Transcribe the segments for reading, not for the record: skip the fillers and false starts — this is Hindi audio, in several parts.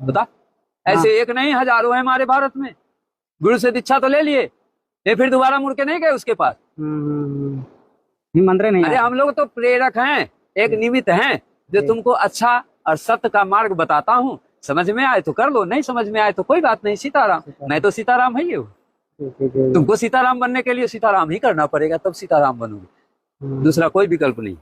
बता, ऐसे एक नहीं हजारों है हमारे भारत में। गुरु से दीक्षा तो ले लिए, ये फिर दोबारा मुड़ के नहीं गए उसके पास। मंत्र नहीं। अरे हम लोग तो प्रेरक हैं, एक निमित्त हैं, जो तुमको अच्छा और सत्य का मार्ग बताता हूँ। समझ में आए तो कर लो, नहीं समझ में आए तो कोई बात नहीं। सीताराम, मैं तो सीताराम है ही हूँ। तुमको सीताराम बनने के लिए सीताराम ही करना पड़ेगा, तब सीताराम बनोगे, दूसरा कोई विकल्प नहीं।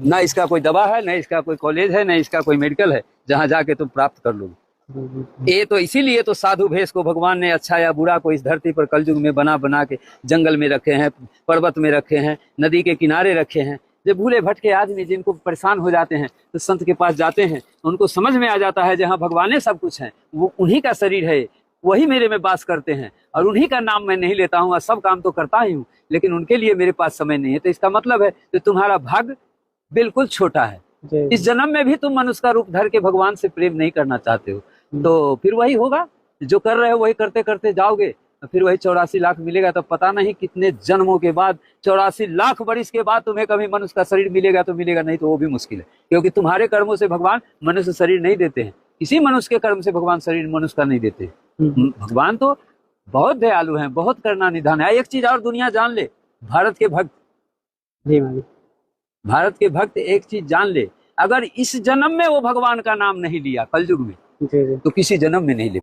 ना इसका कोई दवा है, ना इसका कोई कॉलेज है, ना इसका कोई मेडिकल है जहाँ जाके तुम प्राप्त कर लोगे। ये तो इसीलिए तो साधु भेष को भगवान ने अच्छा या बुरा को इस धरती पर कलयुग में बना बना के जंगल में रखे हैं, पर्वत में रखे हैं, नदी के किनारे रखे हैं। जो भूले भटके आदमी जिनको परेशान हो जाते हैं तो संत के पास जाते हैं, उनको समझ में आ जाता है जहाँ भगवान सब कुछ है, वो उन्हीं का शरीर है, वही मेरे में वास करते हैं और उन्हीं का नाम मैं नहीं लेता हूँ और सब काम तो करता ही हूँ, लेकिन उनके लिए मेरे पास समय नहीं है। तो इसका मतलब है कि तुम्हारा भाग्य बिल्कुल छोटा है। इस जन्म में भी तुम मनुष्य का रूप धर के भगवान से प्रेम नहीं करना चाहते हो, तो फिर वही होगा जो कर रहे हो, वही करते करते जाओगे, फिर वही 84 लाख मिलेगा। तो पता नहीं कितने जन्मों के बाद, 84 लाख वर्ष के बाद तुम्हें कभी मनुष्य का शरीर मिलेगा तो मिलेगा, नहीं तो वो भी मुश्किल है, क्योंकि तुम्हारे कर्मों से भगवान मनुष्य शरीर नहीं देते हैं। किसी मनुष्य के कर्म से भगवान शरीर मनुष्य का नहीं देते। भगवान तो बहुत दयालु हैं, बहुत करुणा निधान है। एक चीज और दुनिया जान ले, भारत के भक्त, भारत के भक्त एक चीज जान ले, अगर इस जन्म में वो भगवान का नाम नहीं लिया कलयुग में, तो किसी जन्म में नहीं ले।